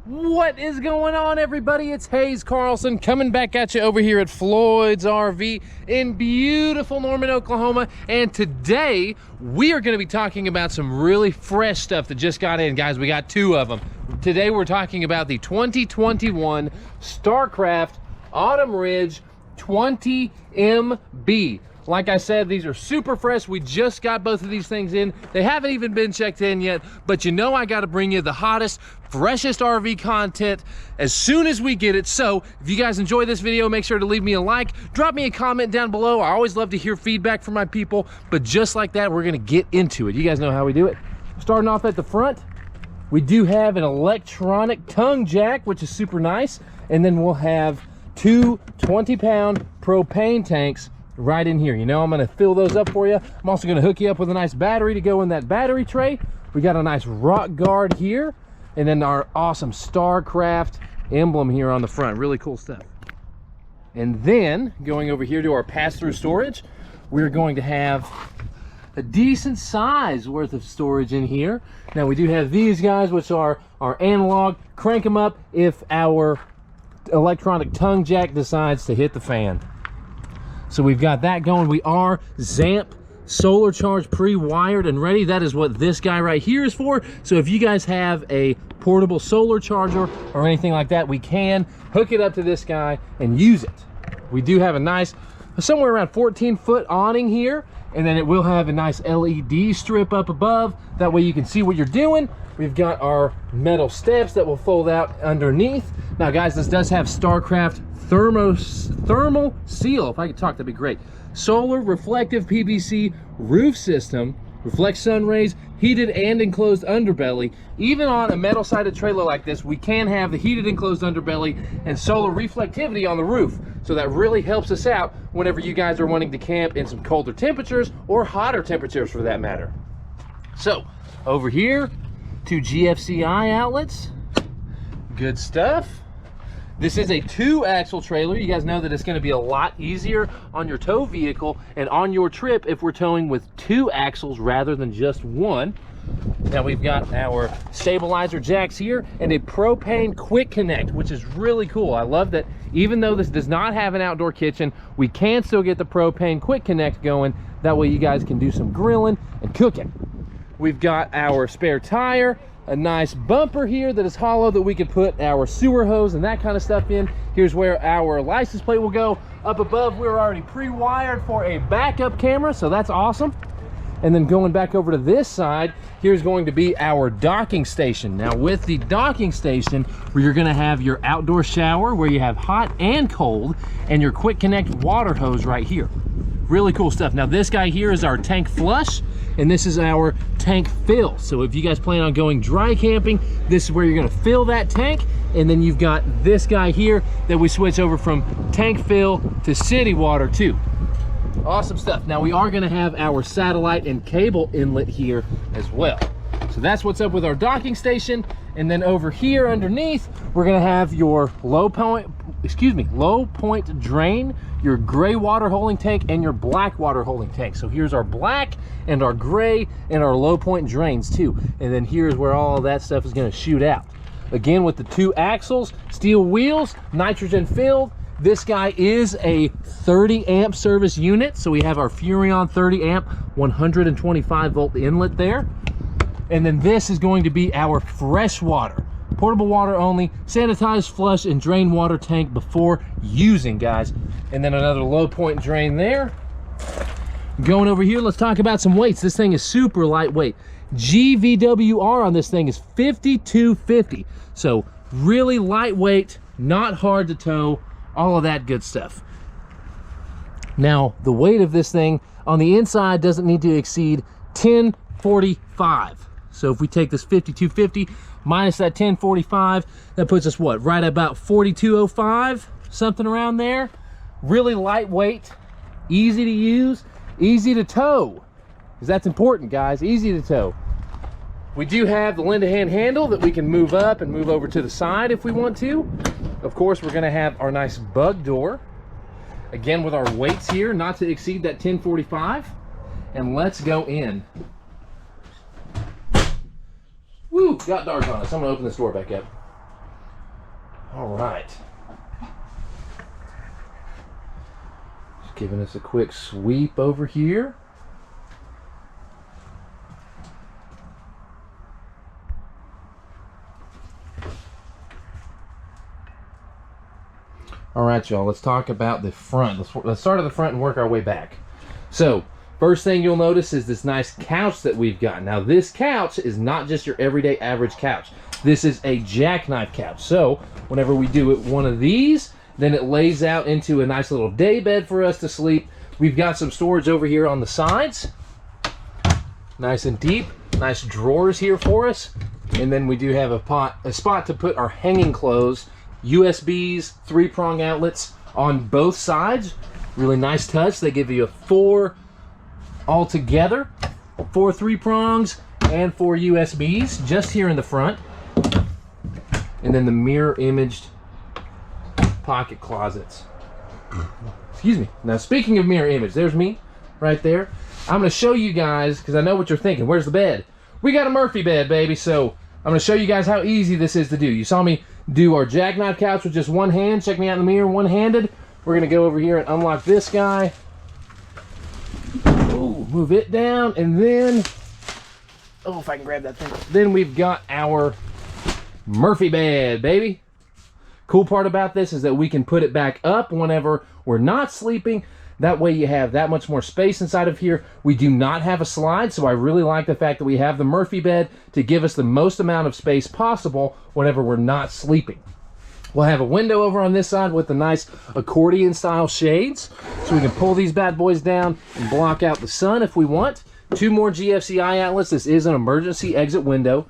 What is going on, everybody? It's Haze Carlson coming back at you over here at Floyd's RV in beautiful Norman, Oklahoma. And today we are going to be talking about some really fresh stuff that just got in. Guys, we got two of them. Today we're talking about the 2021 StarCraft Autumn Ridge 20MB. Like I said, these are super fresh. We just got both of these things in. They haven't even been checked in yet, but you know I got to bring you the hottest, freshest RV content as soon as we get it. So if you guys enjoy this video, make sure to leave me a like, drop me a comment down below. I always love to hear feedback from my people, but just like that, we're gonna get into it. You guys know how we do it. Starting off at the front, we do have an electronic tongue jack, which is super nice. And then we'll have two 20-pound propane tanks right in here. You know, I'm going to fill those up for you. I'm also going to hook you up with a nice battery to go in that battery tray. We got a nice rock guard here, and then our awesome StarCraft emblem here on the front. Really cool stuff. And then going over here to our pass-through storage, we're going to have a decent size worth of storage in here. Now we do have these guys, which are our analog. Crank them up if our electronic tongue jack decides to hit the fan. So we've got that going. We are ZAMP solar charged, pre-wired and ready. That is what this guy right here is for. So if you guys have a portable solar charger or anything like that, we can hook it up to this guy and use it. We do have a nice, somewhere around 14-foot awning here, and then it will have a nice LED strip up above. That way you can see what you're doing. We've got our metal steps that will fold out underneath. Now guys, this does have StarCraft thermal seal. If I could talk, that'd be great. Solar reflective PVC roof system, reflects sun rays, heated and enclosed underbelly. Even on a metal sided trailer like this, we can have the heated enclosed underbelly and solar reflectivity on the roof. So that really helps us out whenever you guys are wanting to camp in some colder temperatures or hotter temperatures for that matter. So over here, two GFCI outlets. Good stuff. This is a 2-axle trailer. You guys know that it's going to be a lot easier on your tow vehicle and on your trip if we're towing with 2 axles rather than just one. Now we've got our stabilizer jacks here and a propane quick connect, which is really cool. I love that even though this does not have an outdoor kitchen, we can still get the propane quick connect going. That way you guys can do some grilling and cooking. We've got our spare tire, a nice bumper here that is hollow that we can put our sewer hose and that kind of stuff in. Here's where our license plate will go. Up above, we're already pre-wired for a backup camera, so that's awesome. And then going back over to this side, here's going to be our docking station. Now with the docking station, where you're gonna have your outdoor shower where you have hot and cold, and your quick connect water hose right here. Really cool stuff. Now this guy here is our tank flush, and this is our tank fill. So if you guys plan on going dry camping, this is where you're gonna fill that tank. And then you've got this guy here that we switch over from tank fill to city water too. Awesome stuff. Now we are gonna have our satellite and cable inlet here as well. So that's what's up with our docking station. And then over here underneath, we're gonna have your low point drain, your gray water holding tank, and your black water holding tank. So here's our black and our gray and our low point drains too. And then here's where all of that stuff is gonna shoot out. Again, with the 2 axles, steel wheels, nitrogen filled. This guy is a 30 amp service unit. So we have our Furrion 30 amp, 125 volt inlet there. And then this is going to be our fresh water, portable water only, sanitized, flush, and drain water tank before using, guys. And then another low point drain there. Going over here, let's talk about some weights. This thing is super lightweight. GVWR on this thing is 5250. So really lightweight, not hard to tow, all of that good stuff. Now, the weight of this thing on the inside doesn't need to exceed 1045. So if we take this 5250 minus that 1045, that puts us what, right about 4205, something around there. Really lightweight, easy to use, easy to tow, because that's important, guys. Easy to tow. We do have the lend-a-hand handle that we can move up and move over to the side if we want to. Of course, we're going to have our nice bug door, again with our weights here, not to exceed that 1045. And let's go in. Woo, got dark on us. I'm gonna open this door back up. All right. Just giving us a quick sweep over here. All right, y'all, let's talk about the front. Let's start at the front and work our way back. So, first thing you'll notice is this nice couch that we've got. Now, this couch is not just your everyday average couch. This is a jackknife couch. So, whenever we do it one of these, then it lays out into a nice little day bed for us to sleep. We've got some storage over here on the sides. Nice and deep. Nice drawers here for us. And then we do have a spot to put our hanging clothes. USBs, 3-prong outlets on both sides. Really nice touch. They give you a 4 altogether, 4 3-prongs and 4 USBs just here in the front. And then the mirror imaged pocket closets. Excuse me. Now, speaking of mirror image, there's me right there. I'm going to show you guys, because I know what you're thinking. Where's the bed? We got a Murphy bed, baby. So I'm going to show you guys how easy this is to do. You saw me do our jackknife couch with just one hand. Check me out in the mirror, one-handed. We're going to go over here and unlock this guy. Ooh, move it down, and then, oh, if I can grab that thing. Then we've got our Murphy bed, baby. Cool part about this is that we can put it back up whenever we're not sleeping. That way you have that much more space inside of here. We do not have a slide, so I really like the fact that we have the Murphy bed to give us the most amount of space possible whenever we're not sleeping. We'll have a window over on this side with the nice accordion style shades, so we can pull these bad boys down and block out the sun if we want. 2 more GFCI outlets. This is an emergency exit window.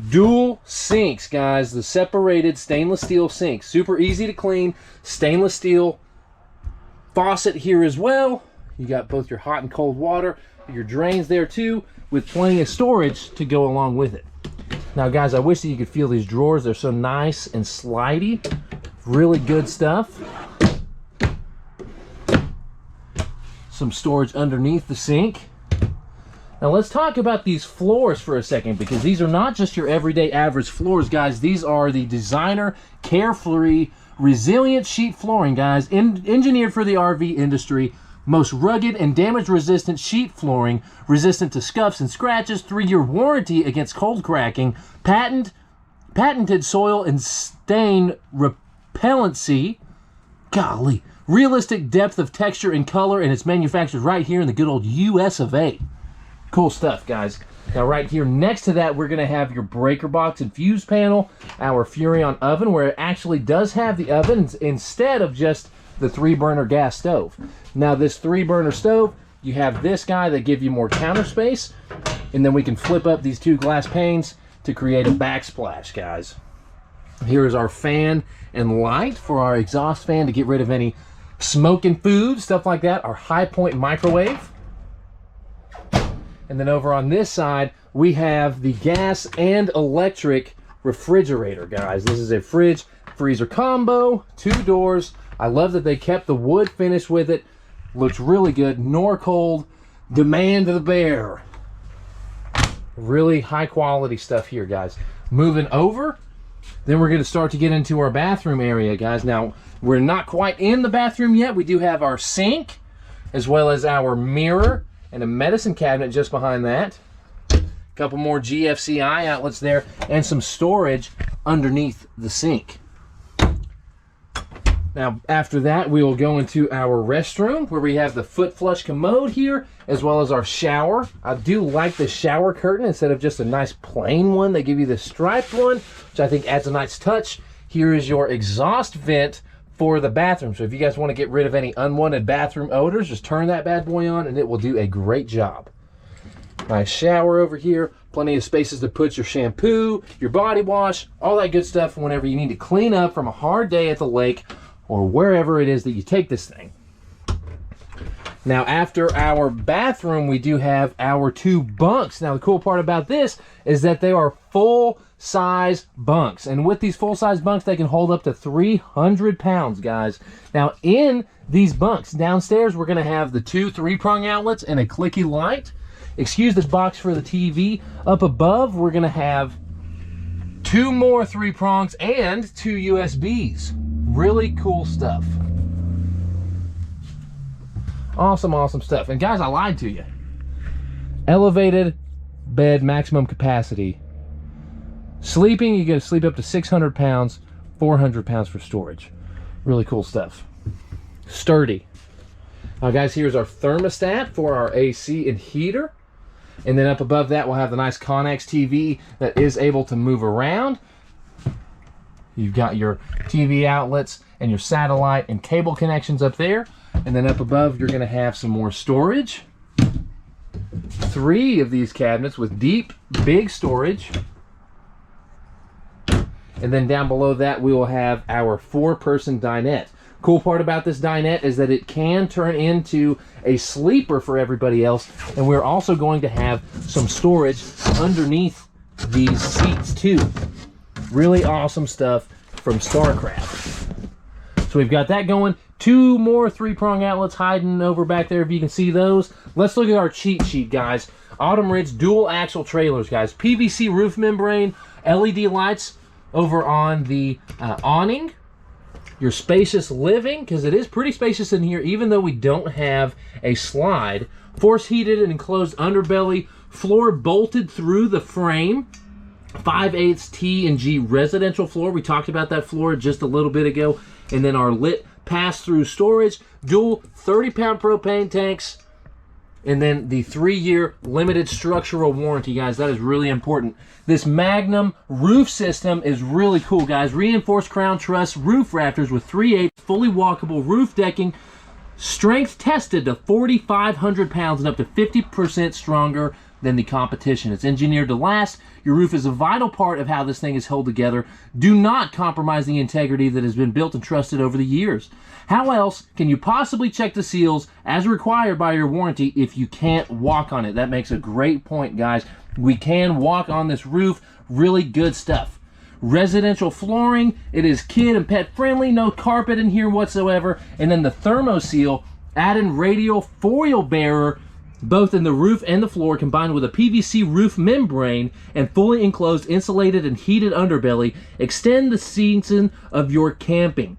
Dual sinks, guys. The separated stainless steel sink. Super easy to clean. Stainless steel faucet here as well. You got both your hot and cold water, your drains there too, with plenty of storage to go along with it. Now, guys, I wish that you could feel these drawers. They're so nice and slidey. Really good stuff. Some storage underneath the sink. Now, let's talk about these floors for a second, because these are not just your everyday average floors, guys. These are the designer, carefree, resilient sheet flooring, guys, engineered for the RV industry. Most rugged and damage-resistant sheet flooring, resistant to scuffs and scratches, 3-year warranty against cold cracking, patented soil and stain repellency, golly, realistic depth of texture and color, and it's manufactured right here in the good old US of A. Cool stuff, guys. Now, right here next to that, we're going to have your breaker box and fuse panel, our Furrion oven, where it actually does have the oven instead of just the 3-burner gas stove. Now, this 3-burner stove, you have this guy that give you more counter space, and then we can flip up these 2 glass panes to create a backsplash, guys. Here is our fan and light for our exhaust fan to get rid of any smoking food, stuff like that. Our high point microwave. And then over on this side, we have the gas and electric refrigerator, guys. This is a fridge freezer combo, 2 doors. I love that they kept the wood finish with it. Looks really good. Norcold, demand the bear. Really high quality stuff here, guys. Moving over, then we're going to start to get into our bathroom area, guys. Now, we're not quite in the bathroom yet. We do have our sink, as well as our mirror, and a medicine cabinet just behind that. A couple more GFCI outlets there, and some storage underneath the sink. Now, after that, we will go into our restroom, where we have the foot flush commode here, as well as our shower. I do like the shower curtain instead of just a nice plain one. They give you the striped one, which I think adds a nice touch. Here is your exhaust vent for the bathroom. So if you guys want to get rid of any unwanted bathroom odors, just turn that bad boy on and it will do a great job. Nice shower over here. Plenty of spaces to put your shampoo, your body wash, all that good stuff whenever you need to clean up from a hard day at the lake or wherever it is that you take this thing. Now, after our bathroom, we do have our 2 bunks. Now, the cool part about this is that they are full-size bunks. And with these full-size bunks, they can hold up to 300 pounds, guys. Now, in these bunks, downstairs, we're going to have the 2 3-prong outlets and a clicky light. Excuse this box for the TV. Up above, we're going to have 2 more 3-prongs and 2 USBs. Really cool stuff. Awesome, awesome stuff. And guys, I lied to you. Elevated bed maximum capacity. Sleeping, you get to sleep up to 600 pounds, 400 pounds for storage. Really cool stuff. Sturdy. Now guys, here's our thermostat for our AC and heater. And then up above that, we'll have the nice Connex TV that is able to move around. You've got your TV outlets and your satellite and cable connections up there. And then up above, you're gonna have some more storage. 3 of these cabinets with deep, big storage. And then down below that, we will have our 4-person dinette. Cool part about this dinette is that it can turn into a sleeper for everybody else. And we're also going to have some storage underneath these seats too. Really awesome stuff from StarCraft. So we've got that going. 2 more 3-prong outlets hiding over back there if you can see those. Let's look at our cheat sheet, guys. Autumn Ridge dual axle trailers, guys. PVC roof membrane, LED lights over on the awning. Your spacious living, because it is pretty spacious in here, even though we don't have a slide. Force heated and enclosed underbelly, floor bolted through the frame. 5/8 T and G residential floor. We talked about that floor just a little bit ago. And then our lit pass-through storage, dual 30-pound propane tanks, and then the 3-year limited structural warranty, guys. That is really important. This Magnum roof system is really cool, guys. Reinforced crown truss roof rafters with 3/8 fully walkable roof decking, strength tested to 4,500 pounds and up to 50% stronger than the competition. It's engineered to last. Your roof is a vital part of how this thing is held together. Do not compromise the integrity that has been built and trusted over the years. How else can you possibly check the seals as required by your warranty if you can't walk on it? That makes a great point, guys. We can walk on this roof. Really good stuff. Residential flooring. It is kid and pet friendly. No carpet in here whatsoever. And then the ThermoSeal add-in radial foil bearer, both in the roof and the floor, combined with a PVC roof membrane and fully enclosed, insulated, and heated underbelly, extend the season of your camping.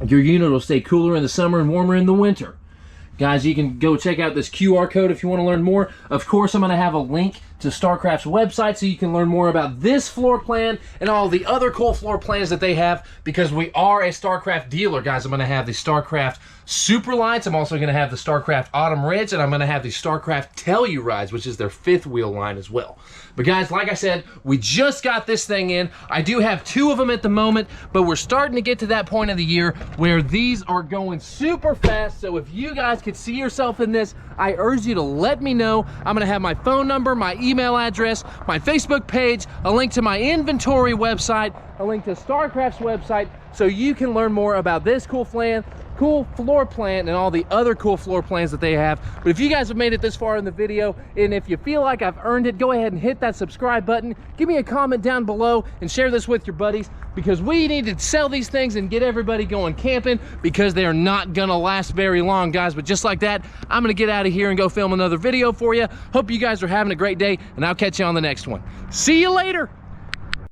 Your unit will stay cooler in the summer and warmer in the winter. Guys, you can go check out this QR code if you want to learn more. Of course, I'm going to have a link to StarCraft's website so you can learn more about this floor plan and all the other cool floor plans that they have, because we are a StarCraft dealer, guys. I'm going to have the StarCraft Super Lights. I'm also going to have the StarCraft Autumn Ridge, and I'm going to have the StarCraft Tellurides, which is their 5th wheel line as well. But guys, like I said, we just got this thing in. I do have 2 of them at the moment, but we're starting to get to that point of the year where these are going super fast. So if you guys could see yourself in this, I urge you to let me know. I'm gonna have my phone number, my email address, my Facebook page, a link to my inventory website, a link to StarCraft's website, so you can learn more about this cool floor plan and all the other cool floor plans that they have. But if you guys have made it this far in the video, and if you feel like I've earned it, go ahead and hit that subscribe button. Give me a comment down below and share this with your buddies, because we need to sell these things and get everybody going camping, because they are not gonna last very long, guys. But just like that, I'm gonna get out of here and go film another video for you. Hope you guys are having a great day, and I'll catch you on the next one. See you later.